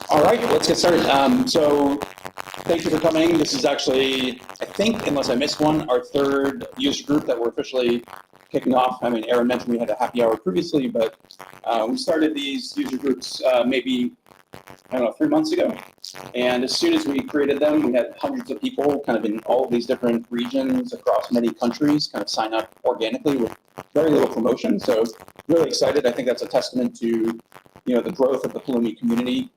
All right, let's get started. So thank you for coming. This is actually, I think, unless I missed one, our third user group that we're officially kicking off. I mean, Aaron mentioned we had a happy hour previously, but we started these user groups maybe, I don't know, 3 months ago. And as soon as we created them, we had hundreds of people kind of in all of these different regions across many countries kind of sign up organically with very little promotion. So really excited. I think that's a testament to the growth of the Pulumi community.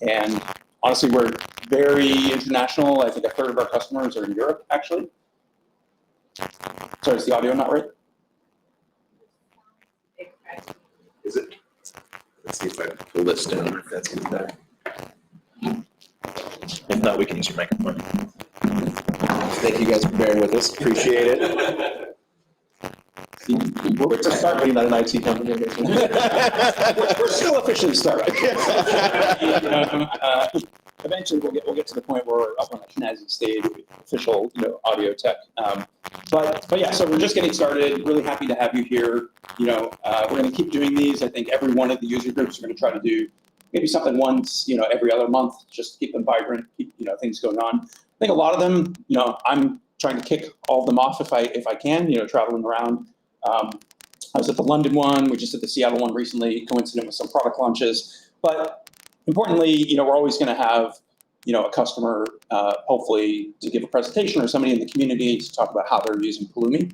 And honestly, we're very international. I think a third of our customers are in Europe, actually. Sorry, is the audio not right? Is it? Let's see if I can pull this down, if that's getting better. If not, we can use your microphone. Thank you guys for bearing with us. Appreciate it. We're just starting, not an IT company. We're still officially starting. Eventually, we'll get to the point where we're up on a snazzy stage with official, audio tech. But yeah, so we're just getting started. Really happy to have you here. We're going to keep doing these. I think every one of the user groups we're going to try to do maybe something once, every other month, just to keep them vibrant, keep things going on. I think a lot of them, I'm trying to kick all of them off if I can. Traveling around. I was at the London one. We just did the Seattle one recently, coincident with some product launches. But importantly, we're always going to have, a customer, hopefully, to give a presentation or somebody in the community to talk about how they're using Pulumi.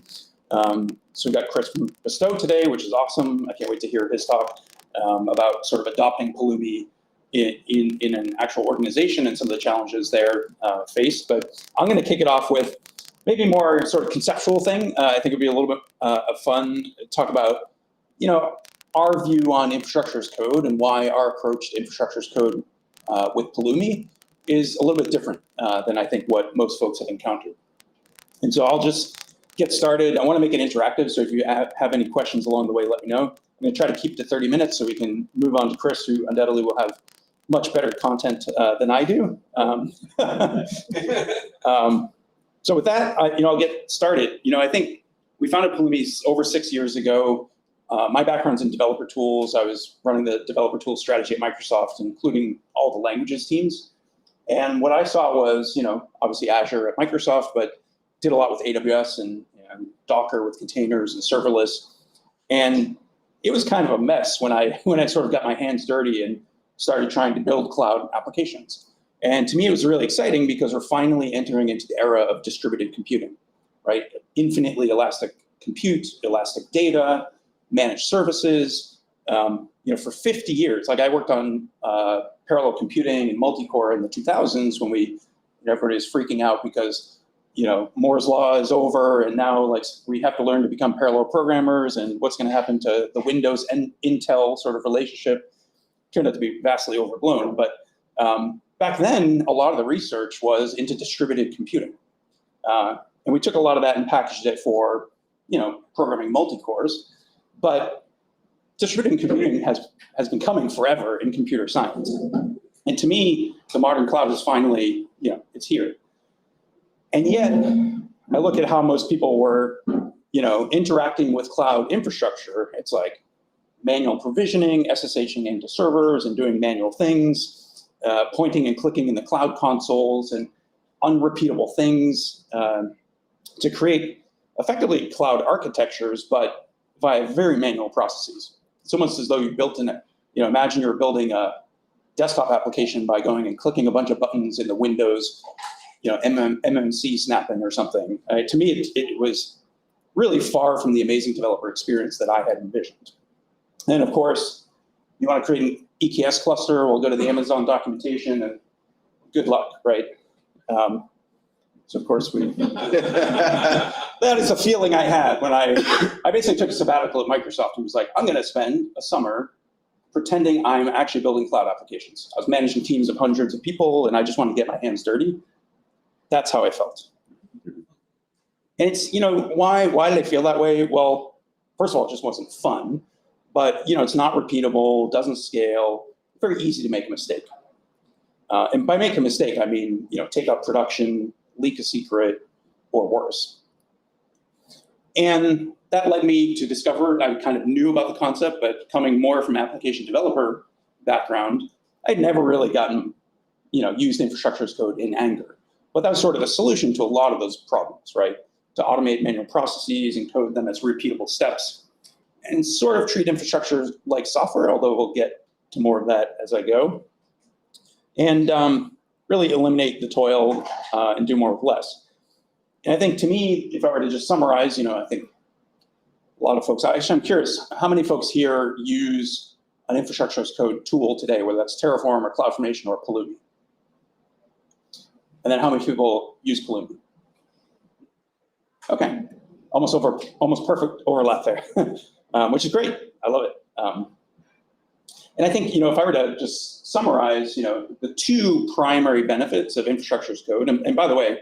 So we've got Chris from Bestow today, which is awesome. I can't wait to hear his talk about sort of adopting Pulumi in an actual organization and some of the challenges they're faced. But I'm going to kick it off with maybe more sort of conceptual thing. I think it'd be a little bit of fun to talk about, our view on infrastructure as code and why our approach to infrastructure as code with Pulumi is a little bit different than I think what most folks have encountered. And so I'll just get started. I want to make it interactive, so if you have any questions along the way, let me know. I'm going to try to keep it to 30 minutes so we can move on to Chris, who undoubtedly will have much better content than I do. So with that, I'll get started. I think we founded Pulumi over 6 years ago. My background's in developer tools. I was running the developer tools strategy at Microsoft, including all the languages teams. And what I saw was, obviously Azure at Microsoft, but did a lot with AWS and Docker with containers and serverless. And it was kind of a mess when I sort of got my hands dirty and started trying to build cloud applications. And to me, it was really exciting because we're finally entering into the era of distributed computing, right? Infinitely elastic compute, elastic data, managed services. For 50 years, like I worked on parallel computing and multi-core in the 2000s when everybody was freaking out because, Moore's law is over and now we have to learn to become parallel programmers and what's going to happen to the Windows and Intel sort of relationship turned out to be vastly overblown. But back then, a lot of the research was into distributed computing. And we took a lot of that and packaged it for, programming multi-cores. But distributed computing has been coming forever in computer science. And to me, the modern cloud is finally, it's here. And yet, I look at how most people were, interacting with cloud infrastructure. It's like manual provisioning, SSHing into servers and doing manual things, pointing and clicking in the cloud consoles and unrepeatable things to create effectively cloud architectures, but via very manual processes. It's almost as though you built imagine you're building a desktop application by going and clicking a bunch of buttons in the Windows, MMC snapping or something. To me, it was really far from the amazing developer experience that I had envisioned. And of course, you want to create an EKS cluster, we'll go to the Amazon documentation and good luck, right? So of course that is a feeling I had when I basically took a sabbatical at Microsoft and was like, I'm going to spend a summer pretending I'm actually building cloud applications. I was managing teams of hundreds of people and I just wanted to get my hands dirty. That's how I felt. And it's, why did I feel that way? Well, first of all, it just wasn't fun, but it's not repeatable, doesn't scale, very easy to make a mistake. And by make a mistake, I mean, take up production, leak a secret, or worse. And that led me to discover, I kind of knew about the concept, but coming more from application developer background, I'd never really gotten, used infrastructure as code in anger. But that was sort of the solution to a lot of those problems, right? To automate manual processes and code them as repeatable steps and sort of treat infrastructure like software, although we'll get to more of that as I go. And really eliminate the toil and do more with less. And I think to me, if I were to just summarize, I think a lot of folks, actually I'm curious, how many folks here use an infrastructure as code tool today, whether that's Terraform or CloudFormation or Pulumi? And then how many people use Pulumi? Okay, almost perfect overlap there, which is great. I love it. And I think, if I were to just summarize, the two primary benefits of infrastructure as code, and by the way,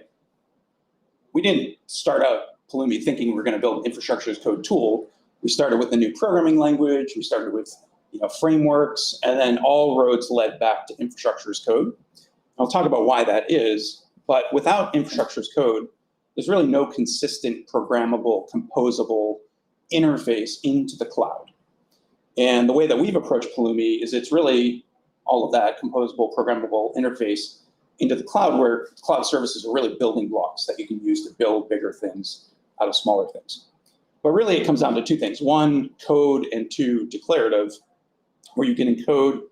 we didn't start out Pulumi thinking we were going to build an infrastructure as code tool. We started with a new programming language. We started with frameworks, and then all roads led back to infrastructure as code. I'll talk about why that is, but without infrastructure as code, there's really no consistent programmable, composable interface into the cloud. And the way that we've approached Pulumi is it's really all of that composable, programmable interface into the cloud, where cloud services are really building blocks that you can use to build bigger things out of smaller things. But really it comes down to two things. One, code, and two, declarative, where you can encode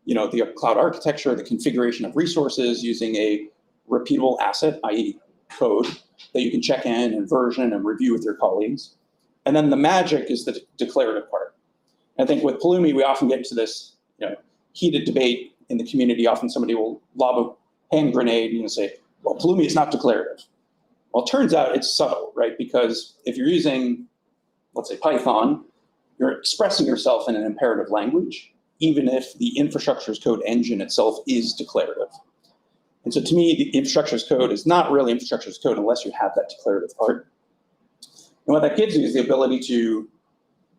the cloud architecture, the configuration of resources using a repeatable asset, i.e. code, that you can check in and version and review with your colleagues. And then the magic is the declarative part. I think with Pulumi, we often get into this heated debate in the community. Often somebody will lob a hand grenade and say, well, Pulumi is not declarative. Well, it turns out it's subtle, right? Because if you're using, let's say, Python, you're expressing yourself in an imperative language, even if the infrastructure as code engine itself is declarative. And so to me, the infrastructure as code is not really infrastructure as code unless you have that declarative part. And what that gives you is the ability to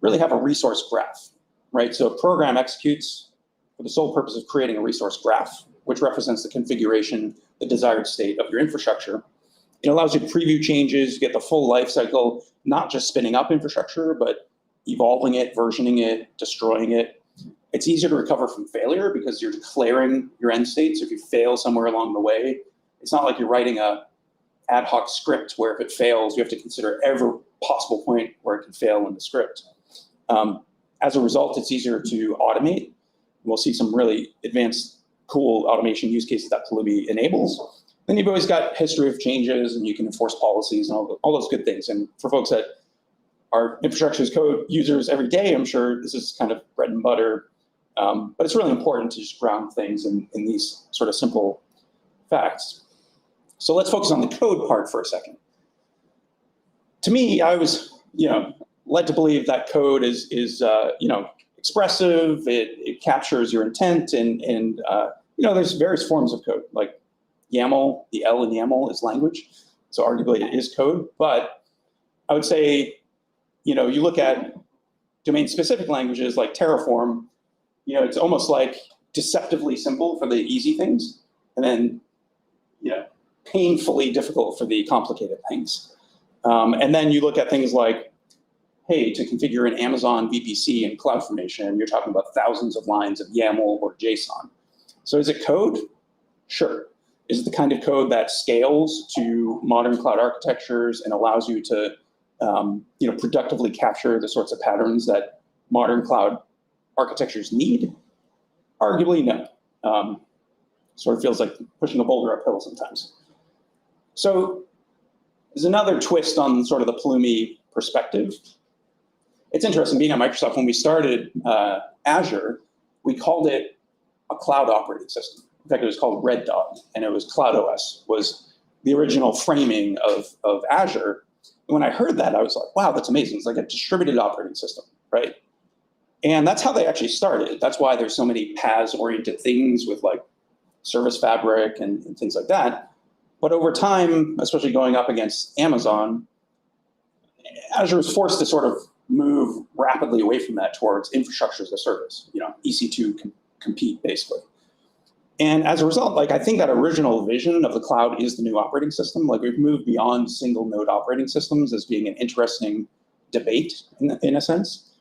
really have a resource graph, right? So a program executes for the sole purpose of creating a resource graph, which represents the configuration, the desired state of your infrastructure. It allows you to preview changes, get the full life cycle, not just spinning up infrastructure, but evolving it, versioning it, destroying it. It's easier to recover from failure because you're declaring your end state. So if you fail somewhere along the way, it's not like you're writing a ad hoc script where if it fails, you have to consider every possible point where it can fail in the script. As a result, it's easier to automate. We'll see some really advanced, cool automation use cases that Pulumi enables. Then you've always got history of changes, and you can enforce policies and all those good things. And for folks that are infrastructure as code users every day, I'm sure this is kind of bread and butter. But it's really important to just ground things in these sort of simple facts. So let's focus on the code part for a second. To me, I was, led to believe that code is expressive. It captures your intent, and there's various forms of code, like YAML. The L in YAML is language, so arguably it is code. But I would say, you look at domain-specific languages like Terraform. It's almost like deceptively simple for the easy things, and then painfully difficult for the complicated things. And then you look at things like, hey, to configure an Amazon VPC in CloudFormation, you're talking about thousands of lines of YAML or JSON. So is it code? Sure. Is it the kind of code that scales to modern cloud architectures and allows you to productively capture the sorts of patterns that modern cloud architectures need? Arguably, no. Sort of feels like pushing a boulder uphill sometimes. So there's another twist on sort of the Pulumi perspective. It's interesting, being at Microsoft, when we started Azure, we called it a cloud operating system. In fact, it was called Red Dot, and it was Cloud OS, was the original framing of Azure. And when I heard that, I was like, wow, that's amazing. It's like a distributed operating system, right? And that's how they actually started. That's why there's so many PaaS-oriented things with like Service Fabric and things like that. But over time, especially going up against Amazon, Azure was forced to sort of move rapidly away from that towards infrastructure as a service. EC2 can compete basically. And as a result, I think that original vision of the cloud is the new operating system. We've moved beyond single node operating systems as being an interesting debate in a sense.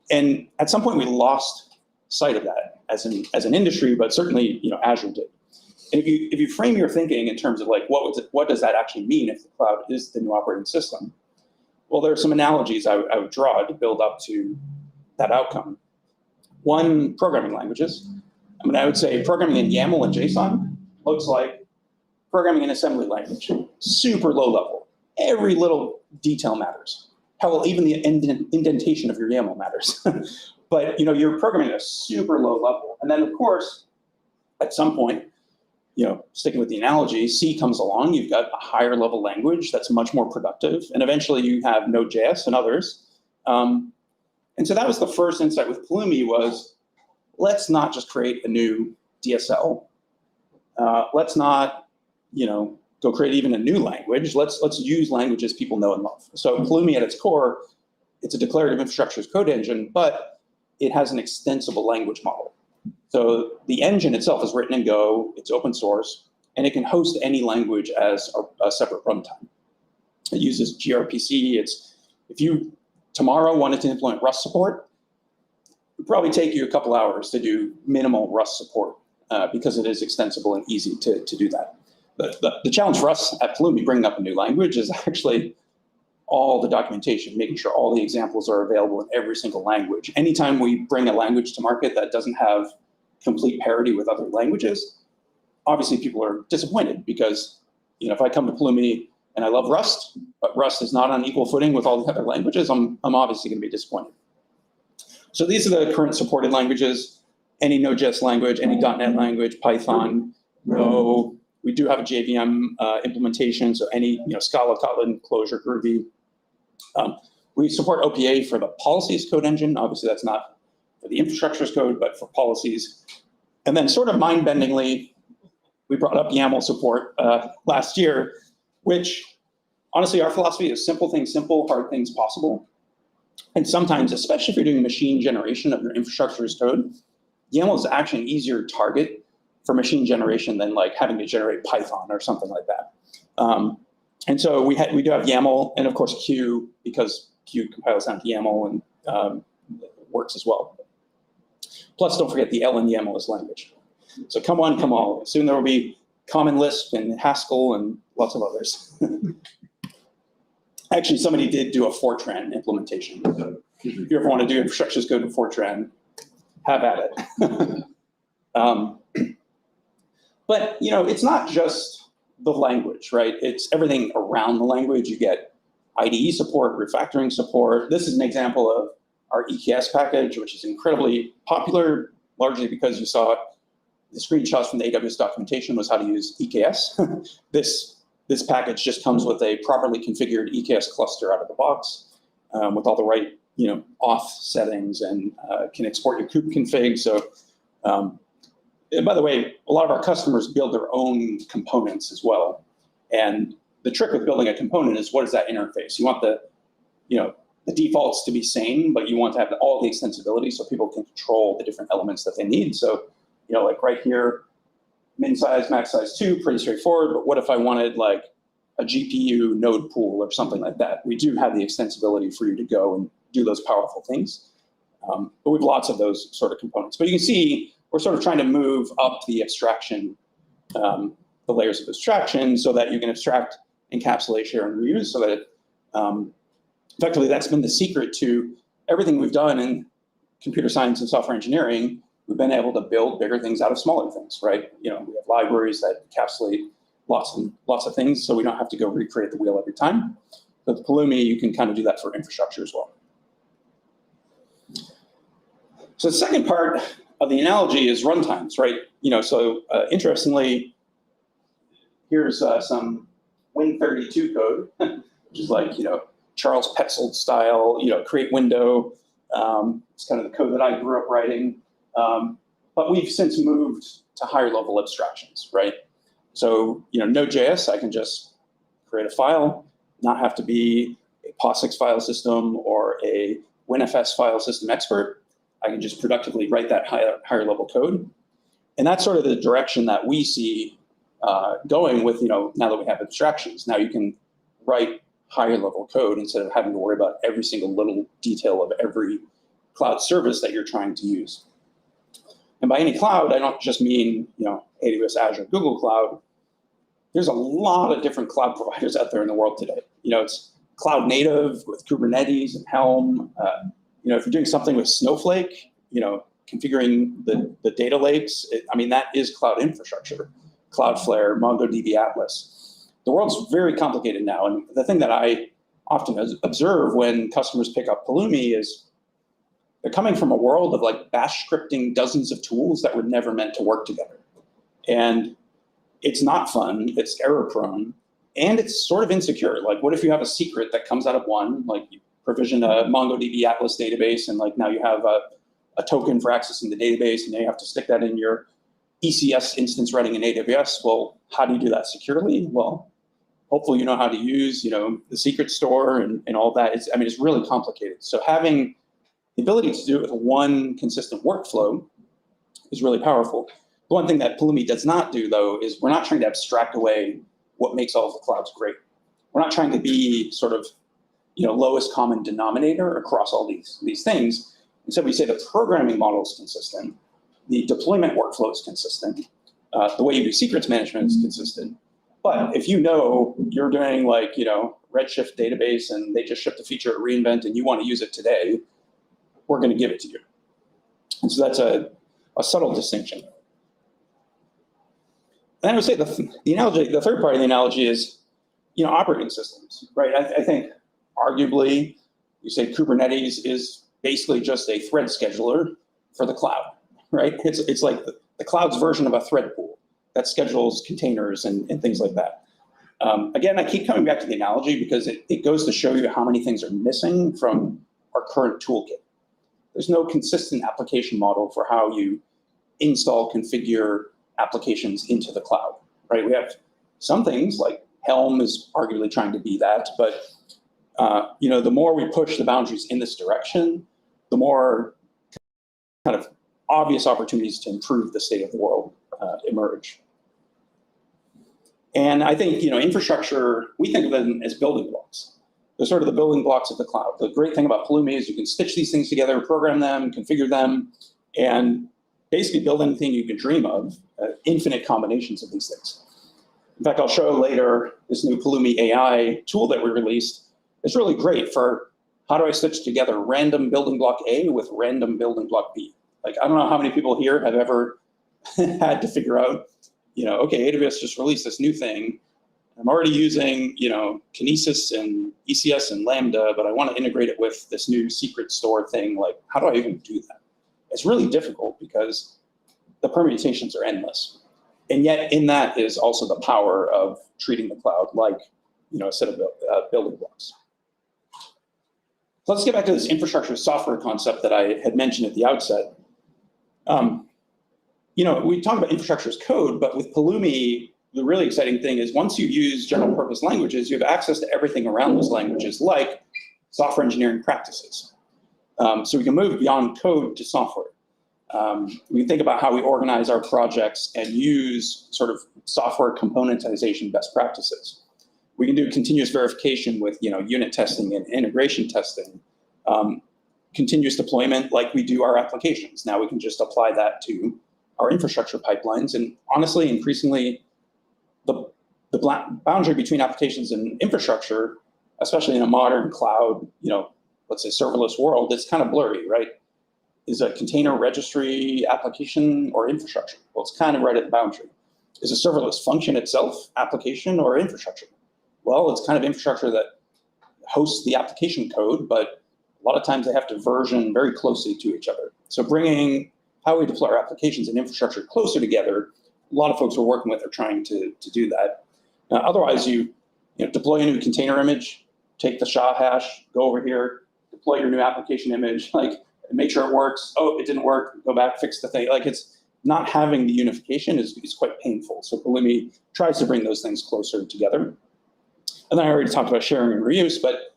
And at some point we lost sight of that. as an industry, but certainly Azure did. And if you frame your thinking in terms of like what does that actually mean if the cloud is the new operating system? Well, there are some analogies I would draw to build up to that outcome. One, programming languages. I mean, I would say programming in YAML and JSON looks like programming in assembly language, super low level. Every little detail matters. Hell, even the indentation of your YAML matters. But you're programming at a super low level. And then of course, at some point, sticking with the analogy, C comes along, you've got a higher level language that's much more productive. And eventually you have Node.js and others. And so that was the first insight with Pulumi was, let's not just create a new DSL. Let's not, go create even a new language. Let's use languages people know and love. So Pulumi at its core, it's a declarative infrastructure as code engine, but it has an extensible language model. So the engine itself is written in Go, it's open source, and it can host any language as a separate runtime. It uses gRPC. If you tomorrow wanted to implement Rust support, it would probably take you a couple hours to do minimal Rust support because it is extensible and easy to do that. The challenge for us at Pulumi bringing up a new language is actually all the documentation, making sure all the examples are available in every single language. Anytime we bring a language to market that doesn't have complete parity with other languages, obviously people are disappointed because if I come to Pulumi and I love Rust, but Rust is not on equal footing with all the other languages, I'm obviously going to be disappointed. So these are the current supported languages: any Node.js language, any .NET language, Python, Go. We do have a JVM implementation, so any Scala, Kotlin, Clojure, Groovy. We support OPA for the policies code engine. Obviously, that's not for the infrastructure as code, but for policies. And then sort of mind-bendingly, we brought up YAML support last year, which honestly, our philosophy is simple things simple, hard things possible. And sometimes, especially if you're doing machine generation of your infrastructure as code, YAML is actually an easier target for machine generation than like having to generate Python or something like that. And so we do have YAML and of course Q, because Q compiles down to YAML and works as well. Plus, don't forget the L in YAML is language. So come on, come all. Soon there will be Common Lisp and Haskell and lots of others. Actually, somebody did do a Fortran implementation. So if you ever want to do infrastructure as code in Fortran, have at it. But it's not just the language, right? It's everything around the language. You get IDE support, refactoring support. This is an example of our EKS package, which is incredibly popular, largely because you saw the screenshots from the AWS documentation was how to use EKS. This package just comes with a properly configured EKS cluster out of the box with all the right auth settings and can export your kube config. So. And by the way, a lot of our customers build their own components as well. And the trick with building a component is, what is that interface? You want the defaults to be sane, but you want to have all the extensibility so people can control the different elements that they need. So, like right here, min size, max size 2, pretty straightforward. But what if I wanted like a GPU node pool or something like that? We do have the extensibility for you to go and do those powerful things. But we have lots of those sort of components. But you can see, we're sort of trying to move up the abstraction, the layers of abstraction, so that you can abstract, encapsulate, share, and reuse, so that effectively that's been the secret to everything we've done in computer science and software engineering. We've been able to build bigger things out of smaller things, right? We have libraries that encapsulate lots of things, so we don't have to go recreate the wheel every time. But with Pulumi, you can kind of do that for infrastructure as well. So the second part of the analogy is runtimes, right? So interestingly, here's some Win32 code, which is like, Charles Petzold style, create window. It's kind of the code that I grew up writing. But we've since moved to higher level abstractions, right? So, Node.js, I can just create a file, not have to be a POSIX file system or a WinFS file system expert. I can just productively write that higher level code. And that's sort of the direction that we see going with, now that we have abstractions. Now you can write higher level code instead of having to worry about every single little detail of every cloud service that you're trying to use. And by any cloud, I don't just mean, AWS, Azure, Google Cloud. There's a lot of different cloud providers out there in the world today. It's cloud native with Kubernetes and Helm. If you're doing something with Snowflake, configuring the data lakes, that is cloud infrastructure. Cloudflare, MongoDB Atlas. The world's very complicated now. And the thing that I often observe when customers pick up Pulumi is they're coming from a world of like bash scripting dozens of tools that were never meant to work together. And it's not fun, it's error prone, and it's sort of insecure. Like, what if you have a secret that comes out of one, like you provision a MongoDB Atlas database, and like now you have a token for accessing the database, and now you have to stick that in your ECS instance running in AWS. Well, how do you do that securely? Well, hopefully you know how to use, the secret store and all that. It's really complicated. So having the ability to do it with one consistent workflow is really powerful. The one thing that Pulumi does not do, though, is we're not trying to abstract away what makes all of the clouds great. We're not trying to be sort of, lowest common denominator across all these things. Instead, we say the programming model is consistent, the deployment workflow is consistent, the way you do secrets management is consistent. But if you're doing like, Redshift database and they just shipped a feature at reInvent and you want to use it today, we're going to give it to you. And so that's a subtle distinction. And I would say the analogy, the third part of the analogy is, operating systems, right? I think arguably you say Kubernetes is basically just a thread scheduler for the cloud, right? It's like the cloud's version of a thread pool that schedules containers and things like that. Again, I keep coming back to the analogy because it goes to show you how many things are missing from our current toolkit. There's no consistent application model for how you install, configure applications into the cloud, right? We have some things like Helm is arguably trying to be that, but the more we push the boundaries in this direction, the more kind of obvious opportunities to improve the state of the world emerge. And I think, infrastructure, we think of them as building blocks. They're sort of the building blocks of the cloud. The great thing about Pulumi is you can stitch these things together, program them, configure them, and basically build anything you can dream of, infinite combinations of these things. In fact, I'll show later this new Pulumi AI tool that we released. It's really great for how do I stitch together random building block A with random building block B. Like, I don't know how many people here have ever had to figure out, okay, AWS just released this new thing. I'm already using, Kinesis and ECS and Lambda, but I want to integrate it with this new secret store thing. Like, how do I even do that? It's really difficult because the permutations are endless. And yet in that is also the power of treating the cloud like, a set of building blocks. So let's get back to this infrastructure software concept that I had mentioned at the outset. We talk about infrastructure as code, but with Pulumi, the really exciting thing is once you use general purpose languages, you have access to everything around those languages, like software engineering practices. So we can move beyond code to software. We can think about how we organize our projects and use sort of software componentization best practices. We can do continuous verification with unit testing and integration testing, continuous deployment like we do our applications. Now we can just apply that to our infrastructure pipelines. And honestly, increasingly, the boundary between applications and infrastructure, especially in a modern cloud, let's say serverless world, it's kind of blurry, right? Is a container registry application or infrastructure? Well, it's kind of right at the boundary. Is a serverless function itself application or infrastructure? Well, it's kind of infrastructure that hosts the application code, but a lot of times they have to version very closely to each other. So bringing how we deploy our applications and infrastructure closer together, a lot of folks we're working with are trying to do that. Otherwise, you deploy a new container image, take the SHA hash, go over here, deploy your new application image, make sure it works. Oh, it didn't work. Go back, fix the thing. It's not having the unification is quite painful. So Pulumi tries to bring those things closer together. And then I already talked about sharing and reuse, but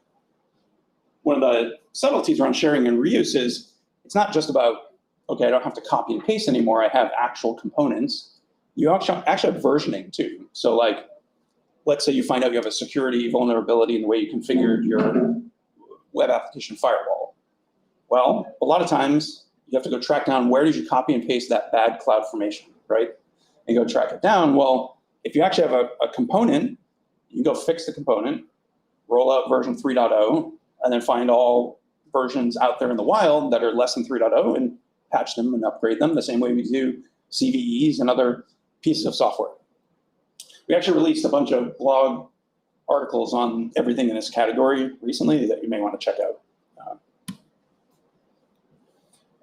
one of the subtleties around sharing and reuse is it's not just about, okay, I don't have to copy and paste anymore. I have actual components. You actually have versioning too. So let's say you find out you have a security vulnerability in the way you configured your web application firewall. Well, a lot of times, you have to go track down where did you copy and paste that bad cloud formation, right? And go track it down. Well, if you actually have a component, you can go fix the component, roll out version 3.0, and then find all versions out there in the wild that are less than 3.0 and patch them and upgrade them the same way we do CVEs and other pieces of software. We actually released a bunch of blog articles on everything in this category recently that you may want to check out.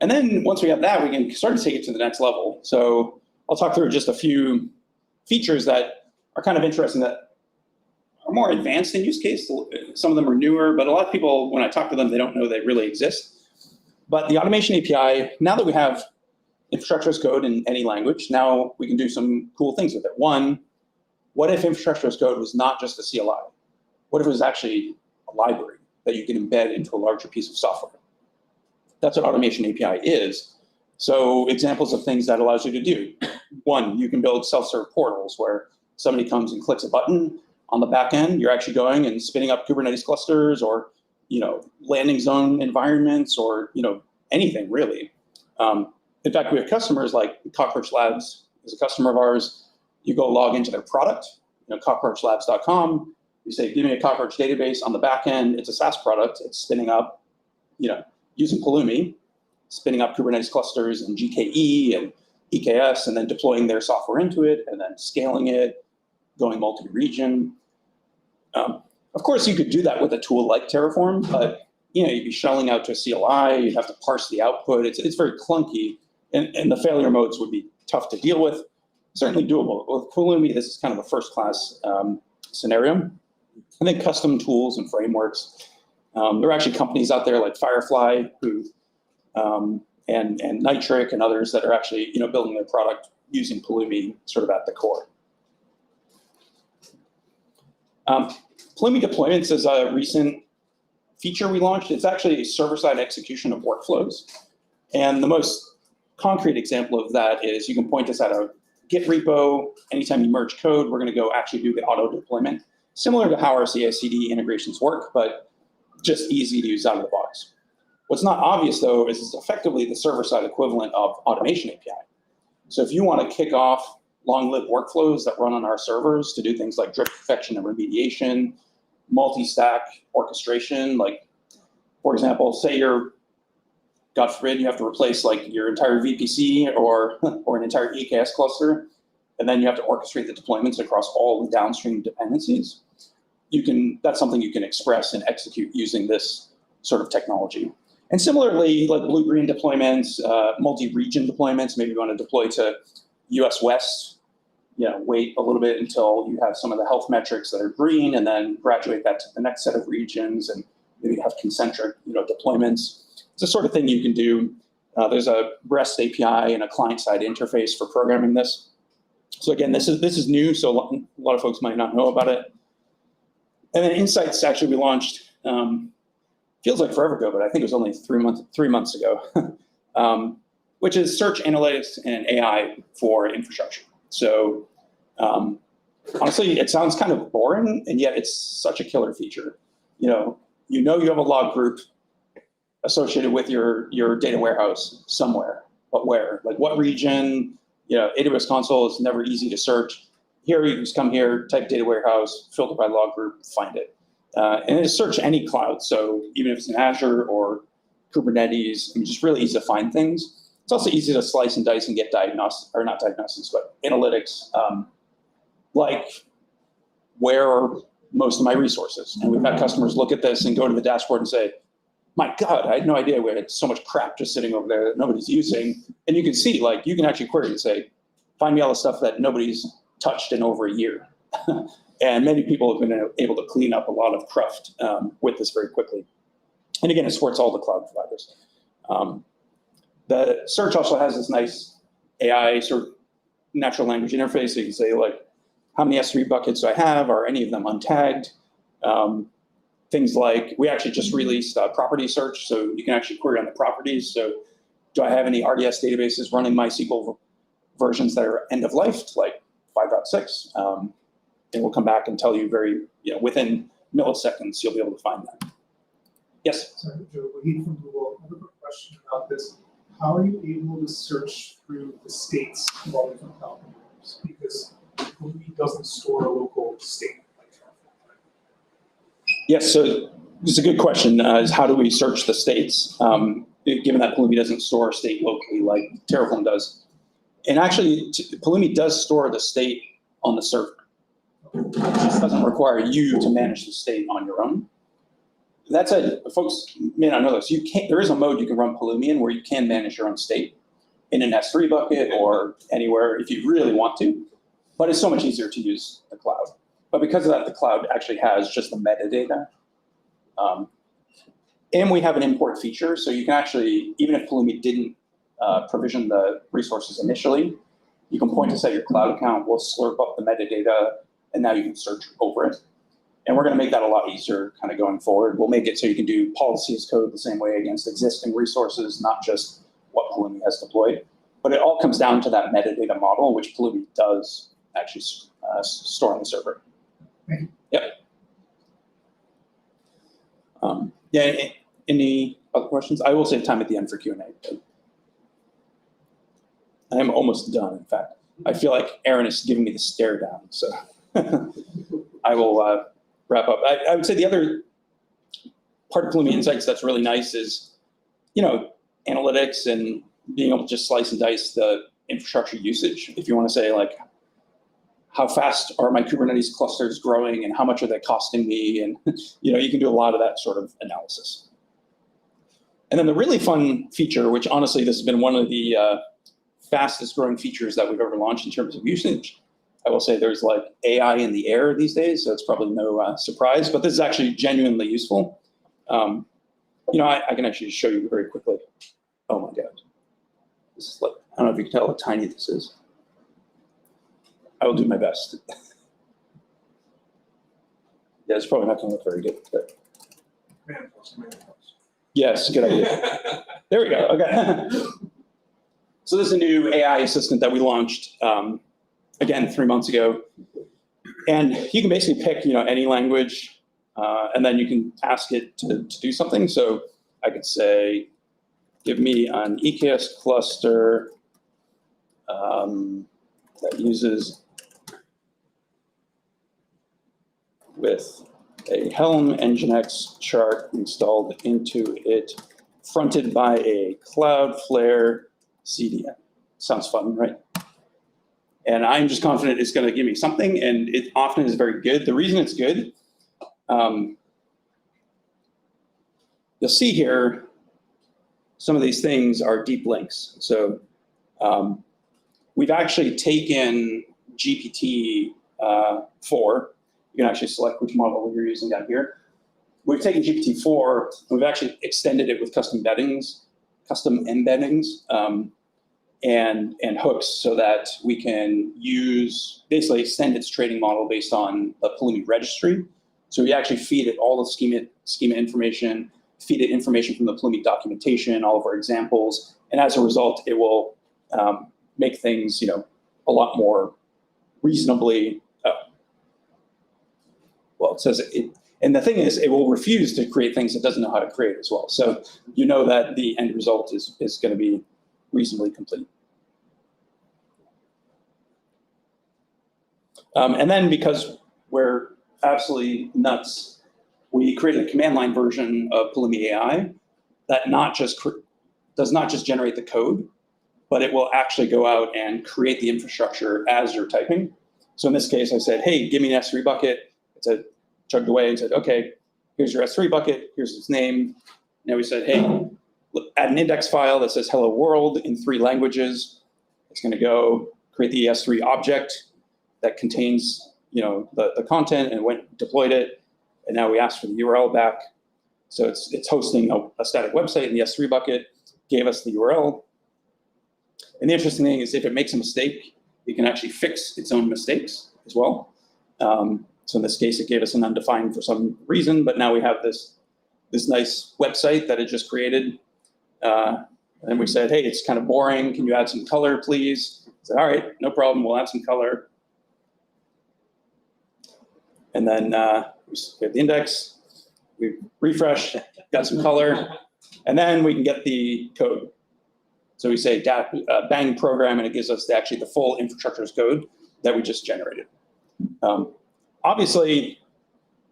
And then once we have that, we can start to take it to the next level. So I'll talk through just a few features that are kind of interesting that are more advanced in use case. Some of them are newer, but a lot of people, when I talk to them, they don't know they really exist. But the automation API, now that we have infrastructure as code in any language, now we can do some cool things with it. One, what if infrastructure as code was not just a CLI? What if it was actually a library that you can embed into a larger piece of software? That's what automation API is. So examples of things that allows you to do. One, you can build self-serve portals where somebody comes and clicks a button. On the back end, you're actually going and spinning up Kubernetes clusters or landing zone environments or anything really. In fact, we have customers like Cockroach Labs is a customer of ours. You go log into their product, cockroachlabs.com. You say, give me a Cockroach database on the back end. It's a SaaS product. It's spinning up, using Pulumi, spinning up Kubernetes clusters and GKE and EKS, and then deploying their software into it, and then scaling it, going multi-region. Of course, you could do that with a tool like Terraform, but you'd be shelling out to a CLI. You'd have to parse the output. It's very clunky, and the failure modes would be tough to deal with. Certainly doable. With Pulumi, this is kind of a first-class scenario. I think custom tools and frameworks. There are actually companies out there like Firefly who, and Nitric and others that are actually building their product using Pulumi sort of at the core. Pulumi deployments is a recent feature we launched. It's actually a server-side execution of workflows. And the most concrete example of that is you can point us at a Git repo. Anytime you merge code, we're going to go actually do the auto deployment, similar to how our CI/CD integrations work, but just easy to use out of the box. What's not obvious, though, is it's effectively the server-side equivalent of automation API. So if you want to kick off long-lived workflows that run on our servers to do things like drift protection and remediation, multi-stack orchestration, like, for example, say God forbid, you have to replace your entire VPC or an entire EKS cluster, and then you have to orchestrate the deployments across all the downstream dependencies. That's something you can express and execute using this sort of technology. And similarly, like blue-green deployments, multi-region deployments, maybe you want to deploy to US West, wait a little bit until you have some of the health metrics that are green and then graduate that to the next set of regions and maybe have concentric deployments. It's the sort of thing you can do. There's a REST API and a client-side interface for programming this. So again, this is new, so a lot of folks might not know about it. And then Insights actually we launched, feels like forever ago, but I think it was only 3 months ago, which is search analytics and AI for infrastructure. So honestly, it sounds kind of boring, and yet it's such a killer feature. You have a log group associated with your data warehouse somewhere, but where? Like what region? AWS console is never easy to search. Here you just come here, type data warehouse, filter by log group, find it. And it's search any cloud. So even if it's in Azure or Kubernetes, it's just really easy to find things. It's also easy to slice and dice and get not diagnostics, but analytics, like where are most of my resources? And we've had customers look at this and go to the dashboard and say, my God, I had no idea we had so much crap just sitting over there that nobody's using. And you can see, you can actually query and say, find me all the stuff that nobody's touched in over a year. And many people have been able to clean up a lot of cruft with this very quickly. And again, it supports all the cloud providers. The search also has this nice AI sort of natural language interface. So you can say, how many S3 buckets do I have? Are any of them untagged? Things like, we actually just released property search, so you can actually query on the properties. So do I have any RDS databases running MySQL versions that are end of life, like 5.6? And we'll come back and tell you within milliseconds, you'll be able to find that. Yes? Sorry, Joe, Wahid from Google. I have a quick question about this. how are you able to search through the states of all different cloud providers? Because Pulumi doesn't store a local state like Terraform. Yes, so this is a good question, is how do we search the states, given that Pulumi doesn't store state locally like Terraform does. And actually, Pulumi does store the state on the server. It just doesn't require you to manage the state on your own. That said, folks may not know this. There is a mode you can run Pulumi in where you can manage your own state in an S3 bucket or anywhere if you really want to. But it's so much easier to use the cloud. But because of that, the cloud actually has just the metadata. And we have an import feature, so you can actually, even if Pulumi didn't provision the resources initially, you can point us at your cloud account, we'll slurp up the metadata, and now you can search over it. And we're going to make that a lot easier kind of going forward. We'll make it so you can do policies code the same way against existing resources, not just what Pulumi has deployed. But it all comes down to that metadata model, which Pulumi does actually store on the server. Yep. Yeah, any other questions? I will save time at the end for Q&A. I am almost done, in fact. I feel like Aaron is giving me the stare down, so I will wrap up. I would say the other part of Pulumi Insights that's really nice is, analytics and being able to just slice and dice the infrastructure usage. If you want to say, like, how fast are my Kubernetes clusters growing and how much are they costing me? And you can do a lot of that sort of analysis. And then the really fun feature, which honestly, this has been one of the fastest growing features that we've ever launched in terms of usage. I will say there's like AI in the air these days, so it's probably no surprise, but this is actually genuinely useful. I can actually show you very quickly. Oh my God. This is like, I don't know if you can tell how tiny this is. I will do my best. Yeah, it's probably not going to look very good. But... Yes, good idea. There we go. Okay. So this is a new AI assistant that we launched, again, 3 months ago. And you can basically pick any language, and then you can ask it to do something. So I could say, give me an EKS cluster that uses with a Helm Nginx chart installed into it, fronted by a Cloudflare CDN. Sounds fun, right? And I'm just confident it's going to give me something, and it often is very good. The reason it's good, you'll see here, some of these things are deep links. So we've actually taken GPT-4. You can actually select which model you're using down here. We've taken GPT-4, and we've actually extended it with custom embeddings, and hooks so that we can basically extend its training model based on the Pulumi registry. So we actually feed it all the schema information, feed it information from the Pulumi documentation, all of our examples, and as a result, it will make things a lot more reasonably. Well, it says it, and the thing is, it will refuse to create things it doesn't know how to create as well. So that the end result is going to be reasonably complete. And then because we're absolutely nuts, we created a command line version of Pulumi AI that does not just generate the code, but it will actually go out and create the infrastructure as you're typing. So in this case, I said, hey, give me an S3 bucket. It chugged away and said, okay, here's your S3 bucket, here's its name. Now we said, hey, add an index file that says hello world in 3 languages. It's going to go create the S3 object that contains the content, and deployed it. And now we asked for the URL back. So it's hosting a static website in the S3 bucket, gave us the URL. And the interesting thing is if it makes a mistake, it can actually fix its own mistakes as well. So in this case, it gave us an undefined for some reason, but now we have this nice website that it just created. And we said, hey, it's kind of boring. Can you add some color, please? I said, all right, no problem. We'll add some color. And then we get the index. We refresh, got some color, and then we can get the code. So we say bang program, and it gives us actually the full infrastructure as code that we just generated. Obviously,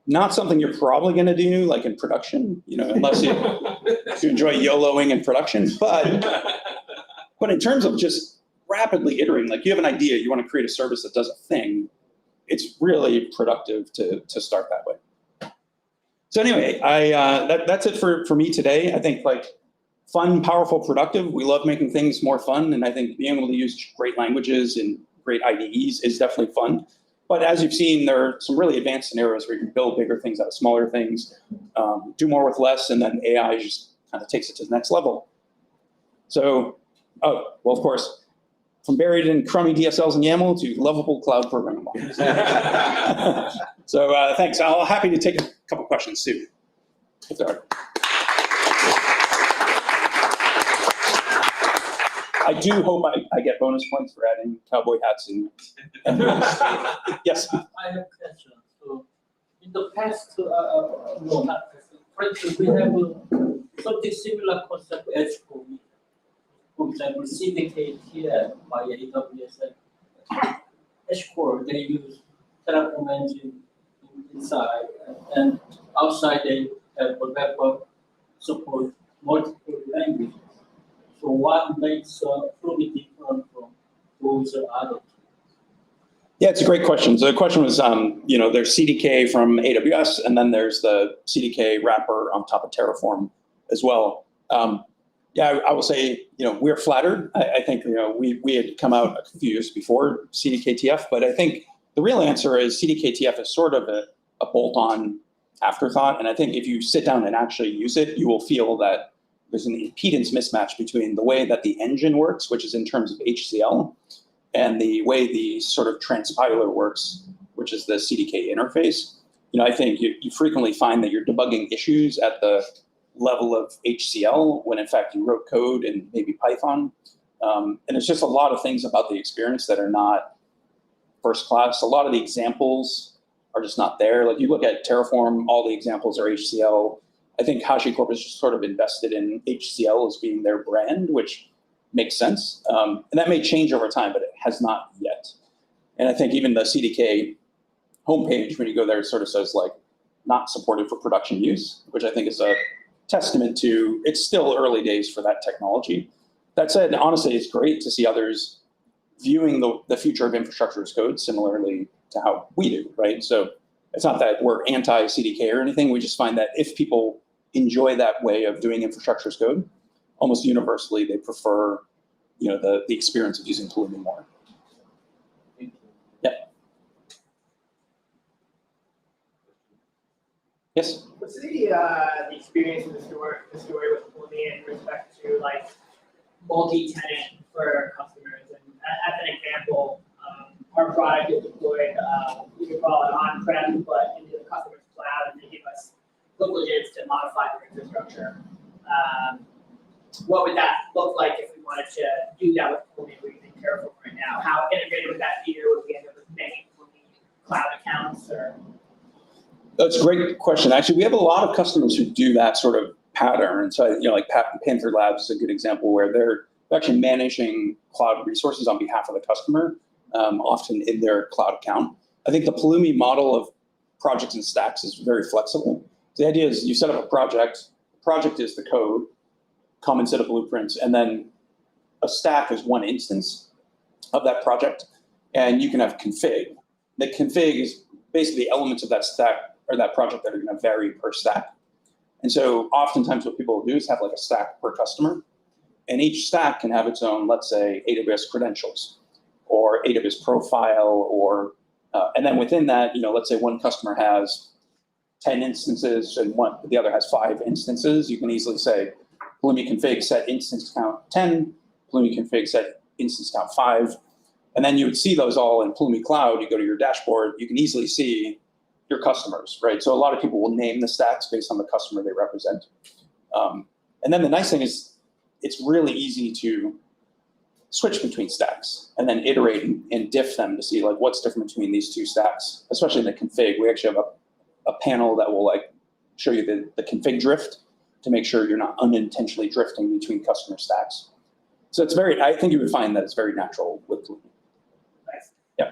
not something you're probably going to do like in production, unless you enjoy YOLOing in production. But in terms of just rapidly iterating, like you have an idea, you want to create a service that does a thing, it's really productive to start that way. So anyway, that's it for me today. I think like fun, powerful, productive. We love making things more fun, and I think being able to use great languages and great IDEs is definitely fun. But as you've seen, there are some really advanced scenarios where you can build bigger things out of smaller things, do more with less, and then AI just kind of takes it to the next level. So, well, of course, from buried in crummy DSLs and YAML to lovable cloud programming models. So thanks. I'm happy to take a couple questions too, if there are. I do hope I get bonus points for adding cowboy hats and yes. I have a question. So in the past, no, not past, currently we have something similar concept as code. For example, CDK here by AWS and HCore, they use Terraform engine inside, and outside they have a web support multiple languages. So what makes Pulumi different from those other? Yeah, it's a great question. So the question was, there's CDK from AWS, and then there's the CDK wrapper on top of Terraform as well. Yeah, I will say, we're flattered. I think, we had come out a few years before CDKTF, but I think the real answer is CDKTF is sort of a bolt-on afterthought. And I think if you sit down and actually use it, you will feel that there's an impedance mismatch between the way that the engine works, which is in terms of HCL, and the way the sort of transpiler works, which is the CDK interface. I think you frequently find that you're debugging issues at the level of HCL when in fact you wrote code in maybe Python. And there's just a lot of things about the experience that are not first class. A lot of the examples are just not there. Like you look at Terraform, all the examples are HCL. I think HashiCorp is just sort of invested in HCL as being their brand, which makes sense. And that may change over time, but it has not yet. And I think even the CDK homepage, when you go there, it sort of says like not supported for production use, which I think is a testament to it's still early days for that technology. That said, honestly, it's great to see others viewing the future of infrastructure as code similarly to how we do, right? So it's not that we're anti-CDK or anything. We just find that if people enjoy that way of doing infrastructure as code, almost universally they prefer, the experience of using Pulumi more. Yeah. Yes. What's the experience in the story with Pulumi in respect to like multi-tenant for customers? And as an example, our product is deployed, you could call it on-prem, but into the customer's cloud, and they give us privileges to modify their infrastructure. What would that look like if we wanted to do that with Pulumi? We're using Terraform right now. How integrated would that be? Would we end up with many Pulumi cloud accounts? Or That's a great question. Actually, we have a lot of customers who do that sort of pattern. So, like Panther Labs is a good example where they're actually managing cloud resources on behalf of the customer, often in their cloud account. I think the Pulumi model of projects and stacks is very flexible. The idea is you set up a project. The project is the code, common set of blueprints, and then a stack is one instance of that project, and you can have config. The config is basically elements of that stack or that project that are going to vary per stack. And so oftentimes what people will do is have like a stack per customer, and each stack can have its own, let's say, AWS credentials or AWS profile, or and then within that, let's say one customer has 10 instances and the other has 5 instances. You can easily say Pulumi config set instance count 10, Pulumi config set instance count 5, and then you would see those all in Pulumi Cloud. You go to your dashboard, you can easily see your customers, right? So a lot of people will name the stacks based on the customer they represent. And then the nice thing is it's really easy to switch between stacks and then iterate and diff them to see like what's different between these two stacks, especially in the config. We actually have a panel that will like show you the config drift to make sure you're not unintentionally drifting between customer stacks. So it's very, I think you would find that it's very natural with Pulumi. Nice. Yeah.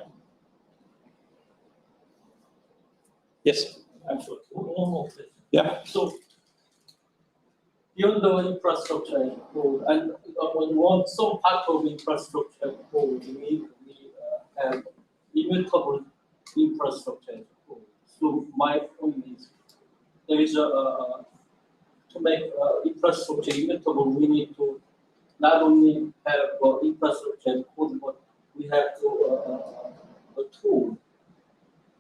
Yes. Actually, one more question. Yeah. So beyond the infrastructure as code, and one some part of infrastructure as code, we have immutable infrastructure as code. So my point is, there is a to make infrastructure immutable, we need to not only have infrastructure as code, but we have to a tool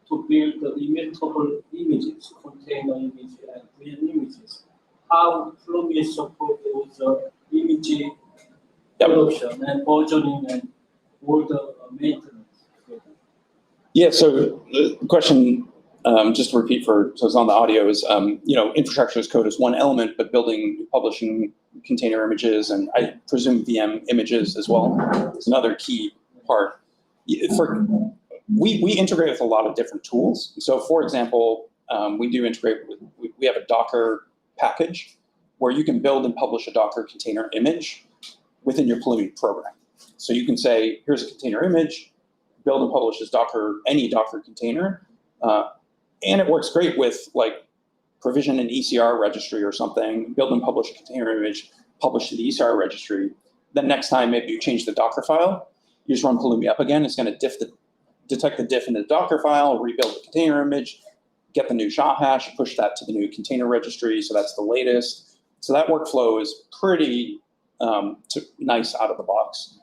to build the immutable images, container images, and real images. How Pulumi support those image production and versioning and all the maintenance. Yeah, so the question, just to repeat so it's on the audio, is, infrastructure as code is one element, but building, publishing container images, and I presume VM images as well, is another key part. We integrate with a lot of different tools. So for example, we do integrate we have a Docker package where you can build and publish a Docker container image within your Pulumi program. So you can say, here's a container image, build and publish as any Docker container. And it works great with like provision an ECR registry or something, build and publish a container image, publish to the ECR registry. Then next time, maybe you change the Docker file, you just run Pulumi up again. It's going to detect the diff in the Docker file, rebuild the container image, get the new SHA hash, push that to the new container registry. So that's the latest. So that workflow is pretty nice out of the box.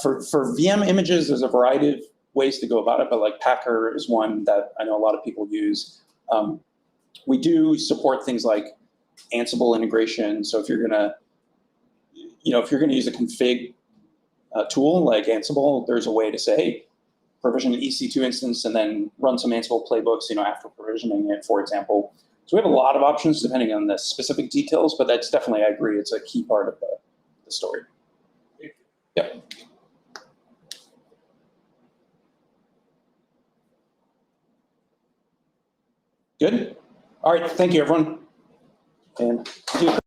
For VM images, there's a variety of ways to go about it, but like Packer is one that I know a lot of people use. We do support things like Ansible integration. So if you're gonna use a config tool like Ansible, there's a way to say, hey, provision an EC2 instance and then run some Ansible playbooks, after provisioning it, for example. So we have a lot of options depending on the specific details, but that's definitely, I agree, it's a key part of the story. Yep. Good. All right. Thank you, everyone. And see you.